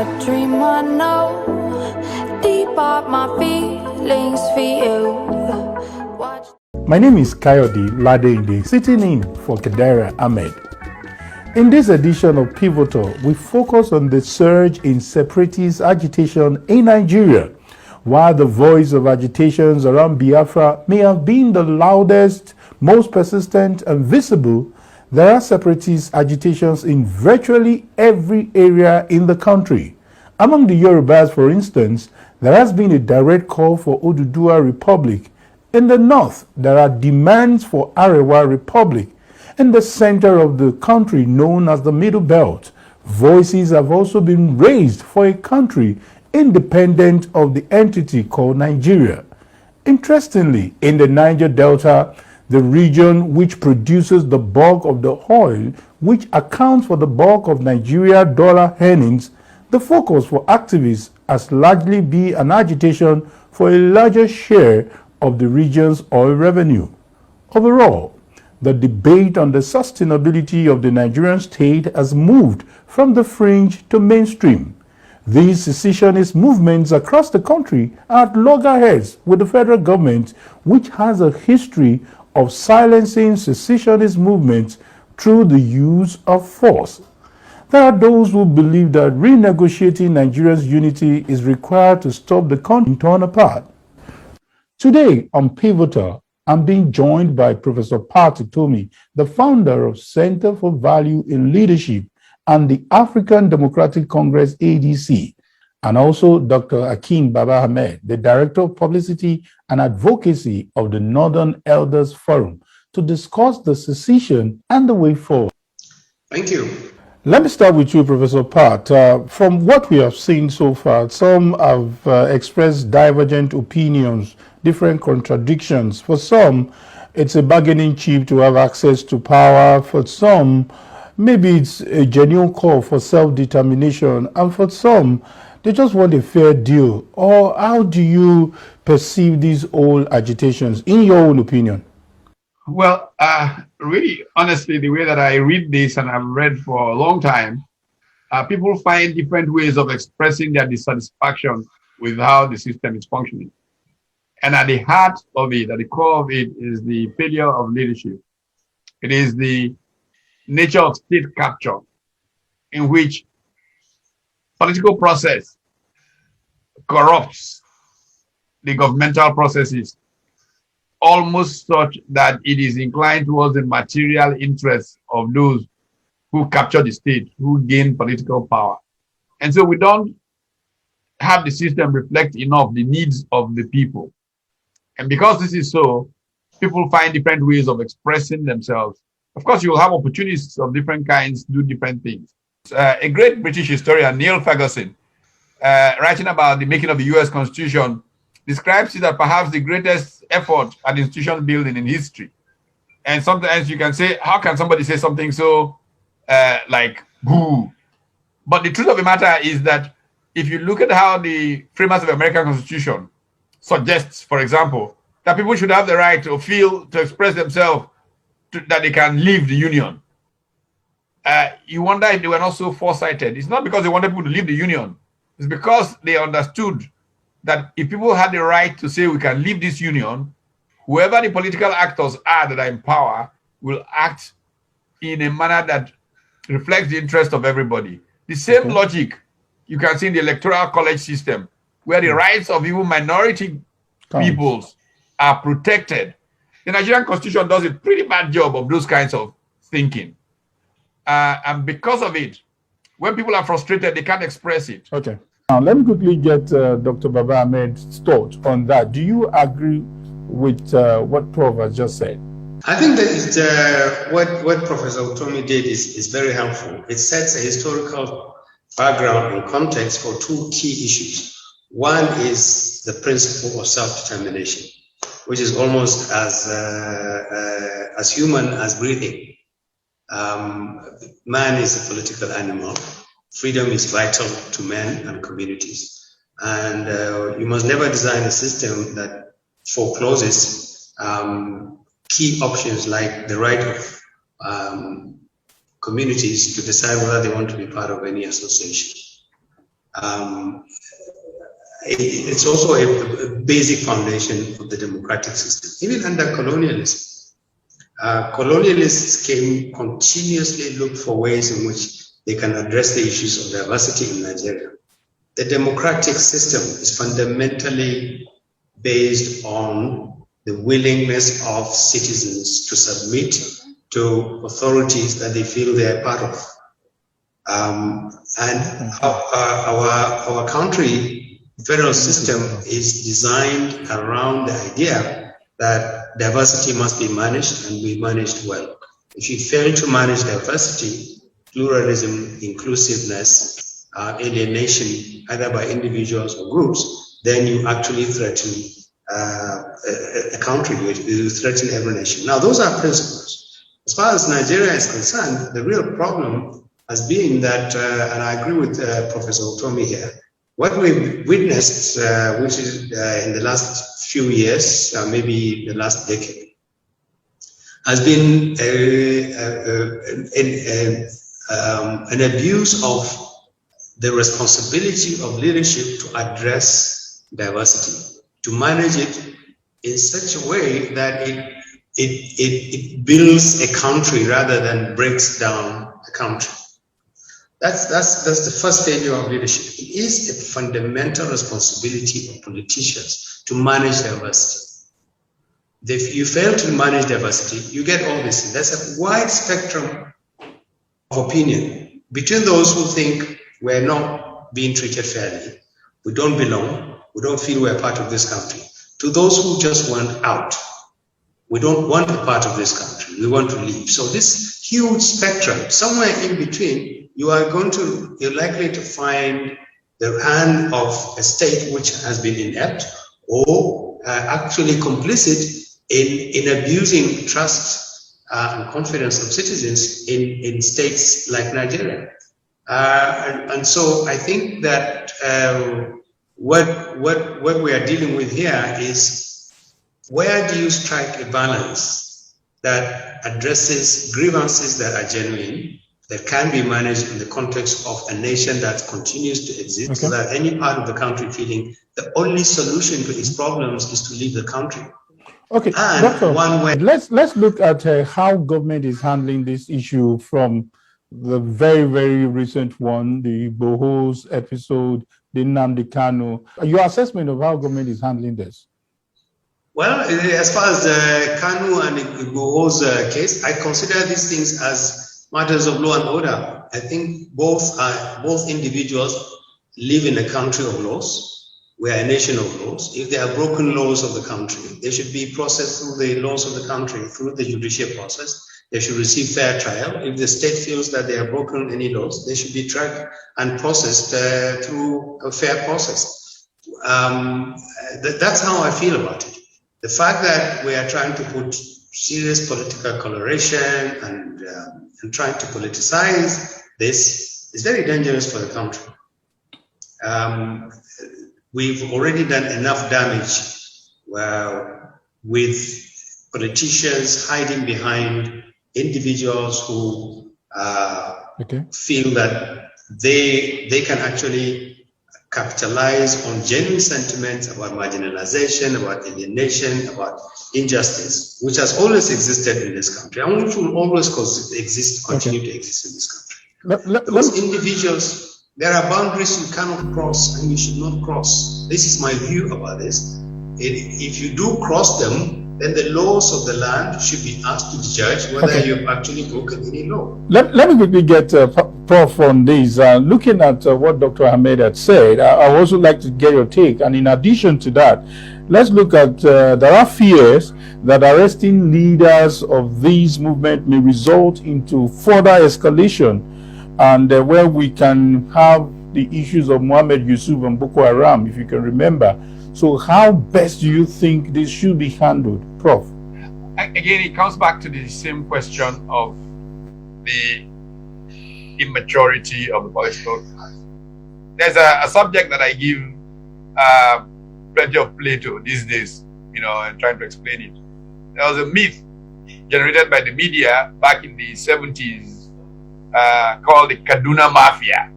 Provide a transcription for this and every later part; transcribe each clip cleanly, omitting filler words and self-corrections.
a dream I know, deep up my feelings for you. Watch. My name is Kayode Ladeinde, sitting in for Kedera Ahmed. In this edition of Pivotal, we focus on the surge in separatist agitation in Nigeria. While the voice of agitations around Biafra may have been the loudest, most persistent and visible, there are separatist agitations in virtually every area in the country. Among the Yorubas, for instance, there has been a direct call for Oduduwa Republic. In the north, there are demands for Arewa Republic. In the center of the country, known as the Middle Belt, voices have also been raised for a country independent of the entity called Nigeria. Interestingly, in the Niger Delta, the region which produces the bulk of the oil, which accounts for the bulk of Nigeria dollar earnings, the focus for activists has largely been an agitation for a larger share of the region's oil revenue. Overall, the debate on the sustainability of the Nigerian state has moved from the fringe to mainstream. These secessionist movements across the country are at loggerheads with the federal government, which has a history of silencing secessionist movements through the use of force. There are those who believe that renegotiating Nigeria's unity is required to stop the country torn apart. Today on Pivotal, I'm being joined by Professor Pat Utomi, the founder of Center for Value in Leadership and the African Democratic Congress ADC, and also Dr. Akin Baba Ahmed, the Director of Publicity and Advocacy of the Northern Elders Forum, to discuss the secession and the way forward. Thank you. Let me start with you, Professor Pat. From what we have seen so far, some have expressed divergent opinions, different contradictions. For some, it's a bargaining chip to have access to power. For some, maybe it's a genuine call for self-determination. And for some, they just want a fair deal. Or how do you perceive these old agitations, in your own opinion? Well, really, honestly, the way that I read this and I've read for a long time, people find different ways of expressing their dissatisfaction with how the system is functioning. And at the heart of it, at the core of it, is the failure of leadership. It is the nature of state capture, in which political process corrupts the governmental processes almost such that it is inclined towards the material interests of those who capture the state, who gain political power. And so we don't have the system reflect enough the needs of the people. And because this is so, people find different ways of expressing themselves. Of course, you will have opportunists of different kinds do different things. A great British historian, Neil Ferguson, writing about the making of the US Constitution, describes it as perhaps the greatest effort at institution building in history. And sometimes you can say, how can somebody say something so like boo? But the truth of the matter is that if you look at how the framers of the American Constitution suggests, for example, that people should have the right to feel, to express themselves, that they can leave the union. You wonder if they were not so foresighted. It's not because they wanted people to leave the union. It's because they understood that if people had the right to say we can leave this union, whoever the political actors are that are in power will act in a manner that reflects the interest of everybody. The same logic you can see in the electoral college system, where the rights of even minority peoples are protected. The Nigerian Constitution does a pretty bad job of those kinds of thinking. And because of it, when people are frustrated, they can't express it. Okay. Now, let me quickly get Dr. Baba Ahmed's thought on that. Do you agree with what Prof has just said? I think that what Professor Utomi did is very helpful. It sets a historical background and context for two key issues. One is the principle of self-determination, which is almost as human as breathing. Man is a political animal. Freedom is vital to men and communities. And you must never design a system that forecloses key options like the right of communities to decide whether they want to be part of any association. It's also a basic foundation of the democratic system. Even under colonialism, colonialists came continuously look for ways in which they can address the issues of diversity in Nigeria. The democratic system is fundamentally based on the willingness of citizens to submit to authorities that they feel they are part of. And our country federal system is designed around the idea that diversity must be managed and be managed well. If you fail to manage diversity, pluralism, inclusiveness, alienation, either by individuals or groups, then you actually threaten a country, you threaten every nation. Now, those are principles. As far as Nigeria is concerned, the real problem has been that, and I agree with Professor Otomi here, what we've witnessed, which is in the last few years, maybe the last decade, has been an abuse of the responsibility of leadership to address diversity, to manage it in such a way that it builds a country rather than breaks down a country. That's the first failure of leadership. It is a fundamental responsibility of politicians to manage diversity. If you fail to manage diversity, you get all this. There's a wide spectrum of opinion between those who think we're not being treated fairly, we don't belong, we don't feel we're part of this country, to those who just want out. We don't want a part of this country, we want to leave. So this huge spectrum, somewhere in between, you're likely to find the hand of a state which has been inept or actually complicit in abusing trust and confidence of citizens in states like Nigeria. And so I think that what we are dealing with here is, where do you strike a balance that addresses grievances that are genuine, that can be managed in the context of a nation that continues to exist, so that any part of the country feeling the only solution to its problems is to leave the country. Okay, and Doctor, one way. let's look at how government is handling this issue from the very, very recent one, the Bohos episode, the Nnamdi Kanu. Your assessment of how government is handling this? Well, as far as the Kanu and the Bohos case, I consider these things as matters of law and order. I think both individuals live in a country of laws. We are a nation of laws. If there are broken laws of the country, they should be processed through the laws of the country, through the judicial process. They should receive fair trial. If the state feels that they have broken any laws, they should be tracked and processed through a fair process. That's how I feel about it. The fact that we are trying to put serious political coloration and trying to politicize this is very dangerous for the country. We've already done enough damage with politicians hiding behind individuals who feel that they can actually capitalize on genuine sentiments about marginalization, about alienation, about injustice, which has always existed in this country and which will always continue to exist in this country. Those individuals, there are boundaries you cannot cross and you should not cross. This is my view about this. If you do cross them, then the laws of the land should be asked to judge whether you've actually broken any law. Let me quickly get Prof on this. Looking at what Dr. Ahmed had said, I would also like to get your take. And in addition to that, let's look at, there are fears that arresting leaders of these movements may result into further escalation, and where we can have the issues of Mohammed Yusuf and Boko Haram, if you can remember. So how best do you think this should be handled, Prof? Again, it comes back to the same question of the immaturity of the political class. There's a subject that I give plenty of play to these days, and trying to explain it. There was a myth generated by the media back in the 70s called the Kaduna Mafia.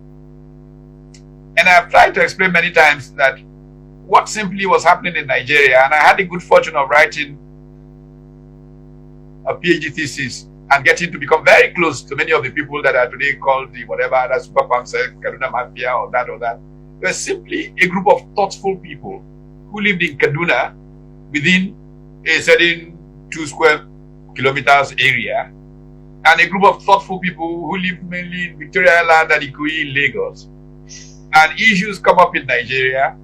And I've tried to explain many times that what simply was happening in Nigeria, and I had the good fortune of writing a PhD thesis and getting to become very close to many of the people that are today called the whatever, that Super Pamsec, Kaduna Mafia, or that or that. They were simply a group of thoughtful people who lived in Kaduna within a certain 2 square kilometers area, and a group of thoughtful people who lived mainly in Victoria Island and Ikoyi in Lagos. And issues come up in Nigeria,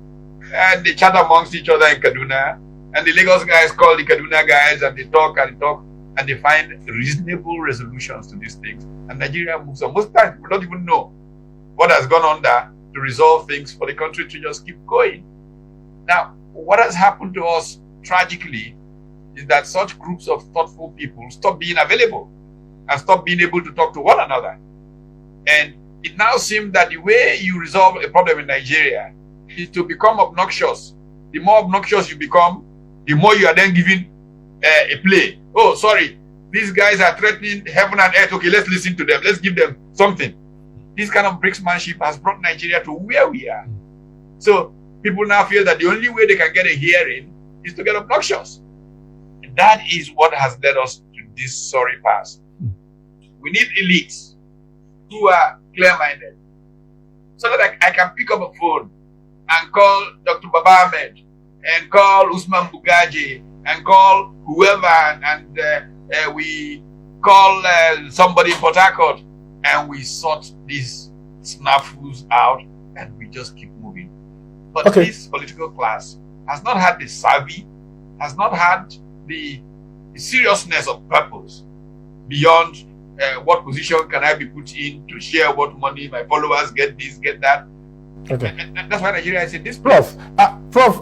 and they chat amongst each other in Kaduna, and the Lagos guys call the Kaduna guys, and they talk, and they find reasonable resolutions to these things. And Nigeria moves on. Most times, we don't even know what has gone on there to resolve things for the country to just keep going. Now, what has happened to us tragically is that such groups of thoughtful people stop being available and stop being able to talk to one another. And it now seems that the way you resolve a problem in Nigeria is to become obnoxious. The more obnoxious you become, the more you are then given a play. Oh, sorry, these guys are threatening heaven and earth. Okay, let's listen to them. Let's give them something. This kind of bricksmanship has brought Nigeria to where we are. So people now feel that the only way they can get a hearing is to get obnoxious. And that is what has led us to this sorry pass. We need elites who are clear-minded, so that I can pick up a phone and call Dr. Baba Ahmed and call Usman Bugaji and call whoever, and we call somebody in Port Harcourt, and we sort these snafus out, and we just keep moving. But this political class has not had the savvy, has not had the seriousness of purpose beyond what position can I be put in to share what money my followers get, this, get that. Okay. And that's why Nigeria is in this place. Prof,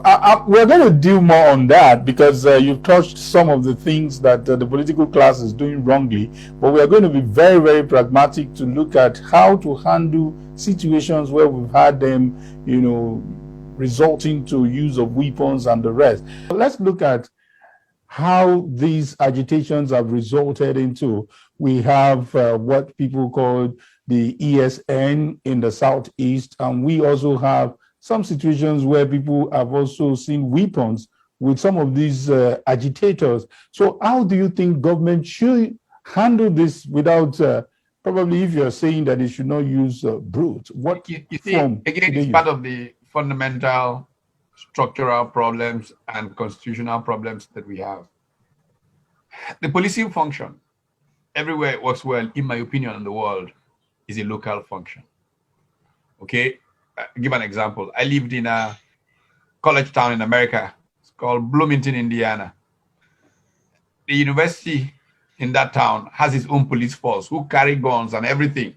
we're going to deal more on that, because you've touched some of the things that the political class is doing wrongly. But we are going to be very, very pragmatic to look at how to handle situations where we've had them, resulting to use of weapons and the rest. Let's look at how these agitations have resulted into. We have what people call the ESN in the Southeast, and we also have some situations where people have also seen weapons with some of these agitators. So how do you think government should handle this without, probably if you're saying that it should not use brute, what you see, again, it's part of the fundamental structural problems and constitutional problems that we have. The policing function, everywhere it works well, in my opinion, in the world, is a local function. Okay, give an example. I lived in a college town in America. It's called Bloomington, Indiana. The university in that town has its own police force who carry guns and everything.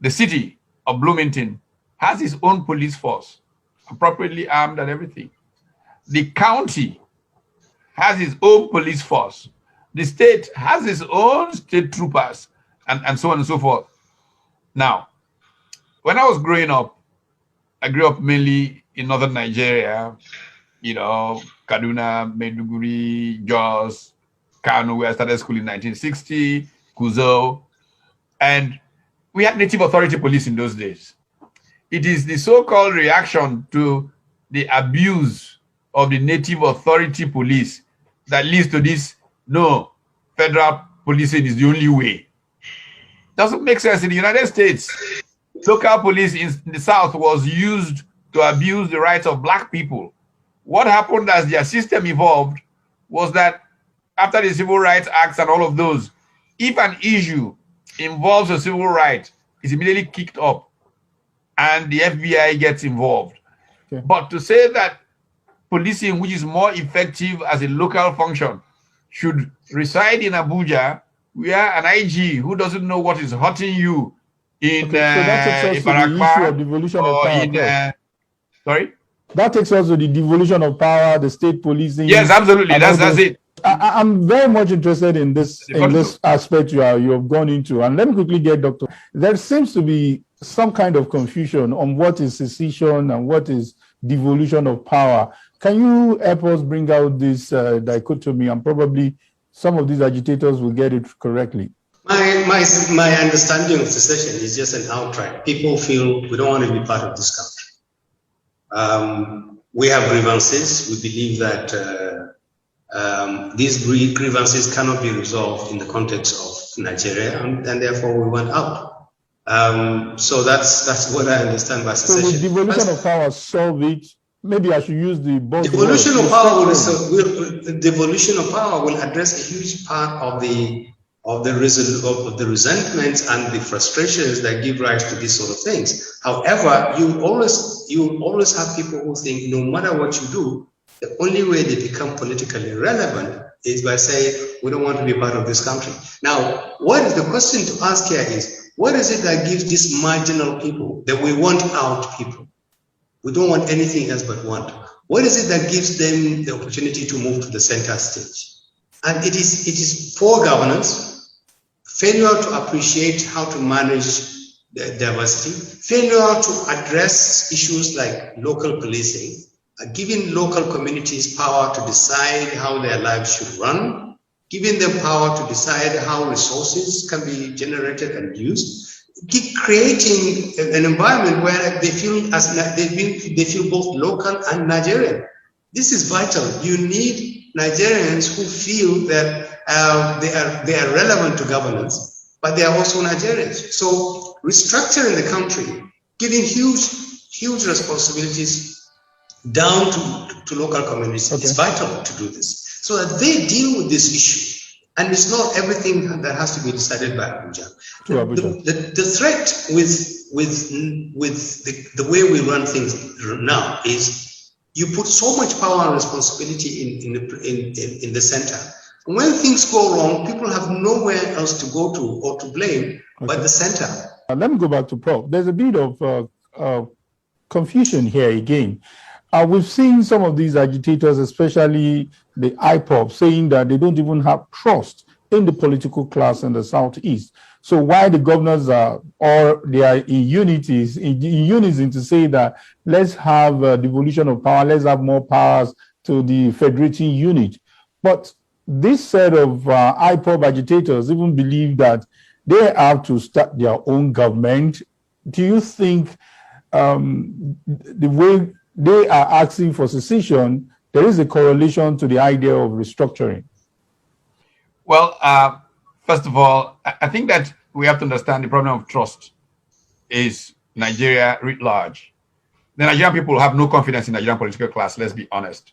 The city of Bloomington has its own police force, appropriately armed and everything. The county has its own police force. The state has its own state troopers, and so on and so forth. Now, when I was growing up, I grew up mainly in northern Nigeria, Kaduna, Maiduguri, Jos, Kano, where I started school in 1960, Kuzo, and we had native authority police in those days. It is the so-called reaction to the abuse of the native authority police that leads to this, no, federal policing is the only way. Doesn't make sense. In the United States, local police in the South was used to abuse the rights of black people. What happened as their system evolved was that after the Civil Rights Acts and all of those, if an issue involves a civil right, it's immediately kicked up and the FBI gets involved. Okay. But to say that policing, which is more effective as a local function, should reside in Abuja, where an IG who doesn't know what is hurting you in so that takes us to the issue of devolution of power. Sorry? That takes us to the devolution of power, the state policing. Yes, absolutely. That's it. I'm very much interested in this aspect you have gone into. And let me quickly get Dr. There seems to be some kind of confusion on what is secession and what is devolution of power. Can you help us bring out this dichotomy, and probably some of these agitators will get it correctly? My understanding of secession is just an outright. People feel we don't want to be part of this country. We have grievances. We believe that these grievances cannot be resolved in the context of Nigeria, and therefore we went out. So that's what I understand by secession. So with devolution of power solve it, maybe I should use the devolution of power devolution of power will address a huge part of the resentments and the frustrations that give rise to these sort of things. However, you always have people who think no matter what you do, the only way they become politically relevant is by saying we don't want to be part of this country. Now, what is the question to ask here is, what is it that gives these marginal people, that we want out people? We don't want anything else but want. What is it that gives them the opportunity to move to the center stage? And it is poor governance, failure to appreciate how to manage the diversity, failure to address issues like local policing, giving local communities power to decide how their lives should run, giving them power to decide how resources can be generated and used, creating an environment where they feel both local and Nigerian. This is vital. You need Nigerians who feel that they are relevant to governance, but they are also Nigerians. So restructuring the country, giving huge responsibilities down to local communities is vital to do this, so that they deal with this issue. And it's not everything that has to be decided by Abuja. The threat with the way we run things now is you put so much power and responsibility in the center. When things go wrong, people have nowhere else to go to or to blame but the center. Let me go back to Prof. There's a bit of confusion here again. We've seen some of these agitators, especially the IPOP, saying that they don't even have trust in the political class in the Southeast. So why the governors are in unison to say that let's have a devolution of power, let's have more powers to the federating unit. But this set of IPOP agitators even believe that they have to start their own government. Do you think the way they are asking for secession, there is a correlation to the idea of restructuring? Well, first of all, I think that we have to understand the problem of trust is Nigeria writ large. The Nigerian people have no confidence in the Nigerian political class, let's be honest.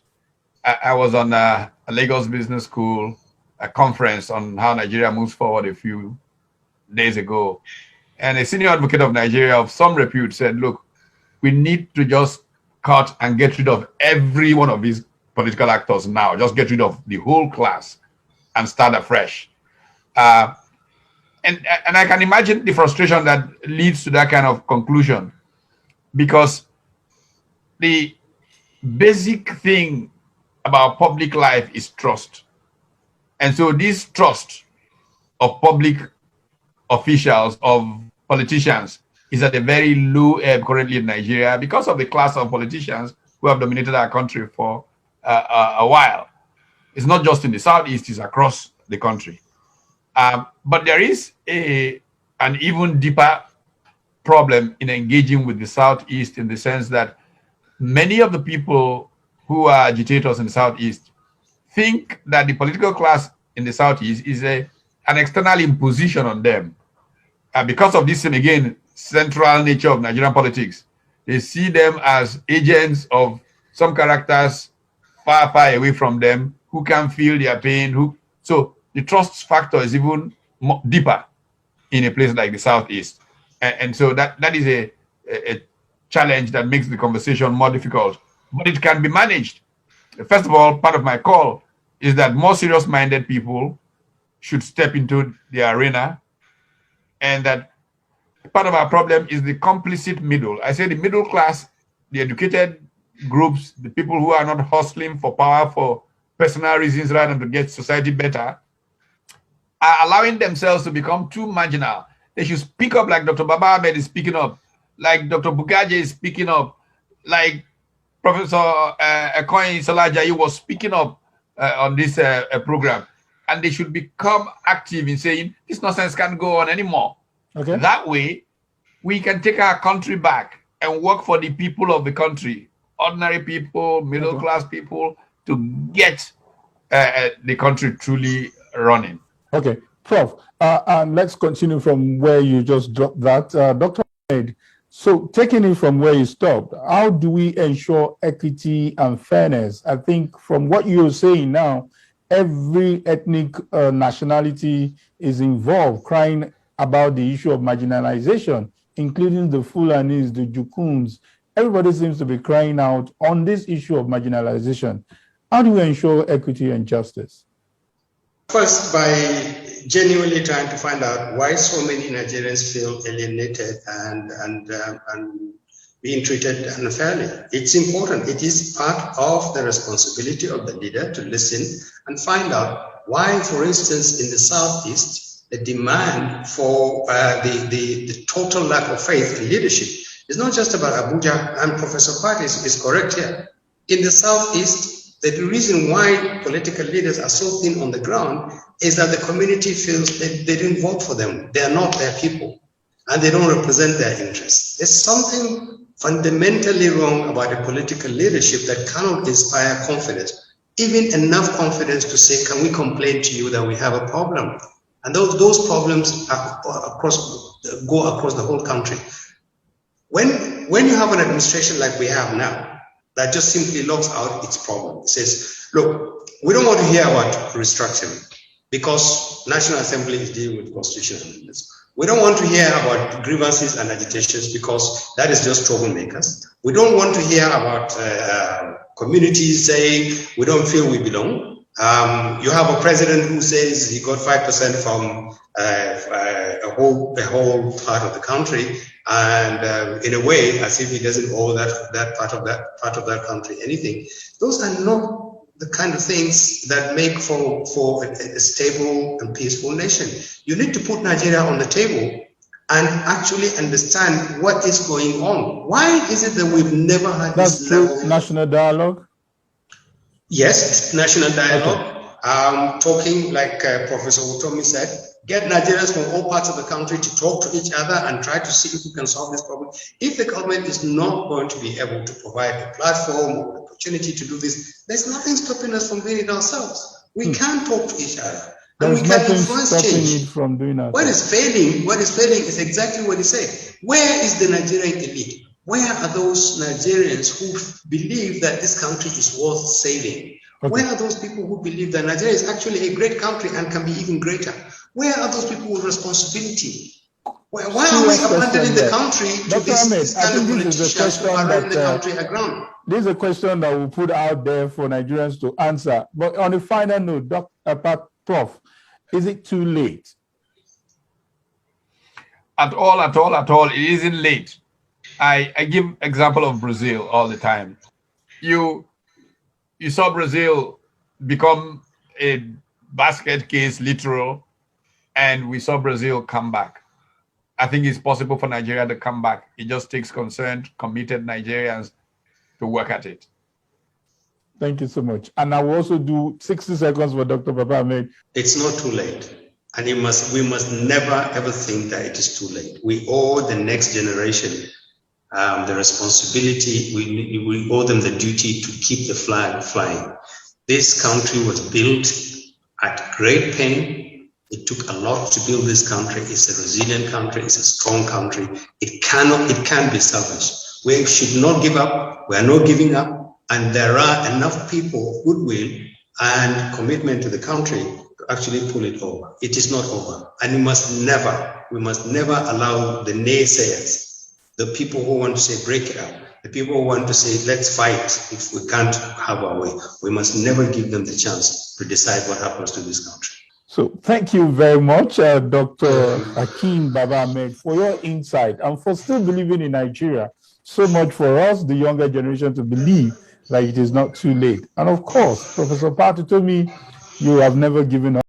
I was on a Lagos Business School, a conference on how Nigeria moves forward a few days ago. And a senior advocate of Nigeria of some repute said, look, we need to just cut and get rid of every one of these political actors now. Just get rid of the whole class and start afresh. And I can imagine the frustration that leads to that kind of conclusion, because the basic thing about public life is trust. And so this trust of public officials, of politicians, is at a very low ebb currently in Nigeria because of the class of politicians who have dominated our country for a while. It's not just in the Southeast, it's across the country. But there is an even deeper problem in engaging with the Southeast, in the sense that many of the people who are agitators in the Southeast think that the political class in the Southeast is an external imposition on them. Because of this same, again, central nature of Nigerian politics, they see them as agents of some characters far, far away from them who can feel their pain. So the trust factor is even deeper in a place like the Southeast. And so that is a challenge that makes the conversation more difficult. But it can be managed. First of all, part of my call is that more serious-minded people should step into the arena, and that part of our problem is the complicit middle. I say the middle class, the educated groups, the people who are not hustling for power for personal reasons rather than to get society better, are allowing themselves to become too marginal. They should speak up like Dr. Baba Ahmed is speaking up, like Dr. Bugaje is speaking up, like Professor Ekoyi Salajayi was speaking up on this program. and they should become active in saying this nonsense can't go on anymore. Okay. That way, we can take our country back and work for the people of the country, ordinary people, middle class people, to get the country truly running. Okay, Prof. And let's continue from where you just dropped that. Dr. Ahmed, so taking it from where you stopped, how do we ensure equity and fairness? I think from what you're saying now, every ethnic nationality is involved, crying about the issue of marginalization, including the Fulanis, the Jukuns. Everybody seems to be crying out on this issue of marginalization. How do we ensure equity and justice? First, by genuinely trying to find out why so many Nigerians feel alienated and being treated unfairly. It's important. It is part of the responsibility of the leader to listen and find out why, for instance, in the Southeast, the demand for the total lack of faith in leadership is not just about Abuja, and Professor Pat is correct here. In the Southeast, the reason why political leaders are so thin on the ground is that the community feels that they didn't vote for them. They are not their people, and they don't represent their interests. There's something fundamentally wrong about a political leadership that cannot inspire confidence, even enough confidence to say, can we complain to you that we have a problem? And those problems go across the whole country. When you have an administration like we have now, that just simply locks out its problem. It says, look, we don't want to hear about restructuring because National Assembly is dealing with constitutional amendments. We don't want to hear about grievances and agitations because that is just troublemakers. We don't want to hear about communities saying we don't feel we belong. You have a president who says he got 5% from a whole part of the country, and in a way, as if he doesn't owe that part of that country anything. Those are not the kind of things that make for a stable and peaceful nation. You need to put Nigeria on the table and actually understand what is going on. Why is it that we've never had this level? That's national dialogue? Yes, national dialogue. Okay. Talking like Professor Utomi said, get Nigerians from all parts of the country to talk to each other and try to see if we can solve this problem. If the government is not going to be able to provide a platform or an opportunity to do this, there's nothing stopping us from doing it ourselves. We can talk to each other. And we can influence change. From doing that. What is failing is exactly what he said. Where is the Nigerian elite? Where are those Nigerians who believe that this country is worth saving? Okay. Where are those people who believe that Nigeria is actually a great country and can be even greater? Where are those people with responsibility? Why are we abandoning the country to this kind of politicians who are running the country aground? This is a question that we'll put out there for Nigerians to answer. But on a final note, Prof, is it too late? At all, it isn't late. I give example of Brazil all the time. You saw Brazil become a basket case literal, and we saw Brazil come back. I think it's possible for Nigeria to come back. It just takes concerned, committed Nigerians to work at it. Thank you so much. And I will also do 60 seconds for Dr. Baba Ahmed. It's not too late. And we must never ever think that it is too late. We owe the next generation the responsibility, we owe them the duty to keep the flag flying. This country was built at great pain. It took a lot to build this country. It's a resilient country. It's a strong country. It can be salvaged. We should not give up. We are not giving up. And there are enough people of goodwill and commitment to the country to actually pull it over. It is not over. And we must never allow the naysayers, the people who want to say break it up, the people who want to say let's fight if we can't have our way, we must never give them the chance to decide what happens to this country. So thank you very much, Dr. Hakeem Baba Ahmed, for your insight and for still believing in Nigeria. So much for us, the younger generation, to believe that it is not too late. And of course, Professor Patu told me you have never given up.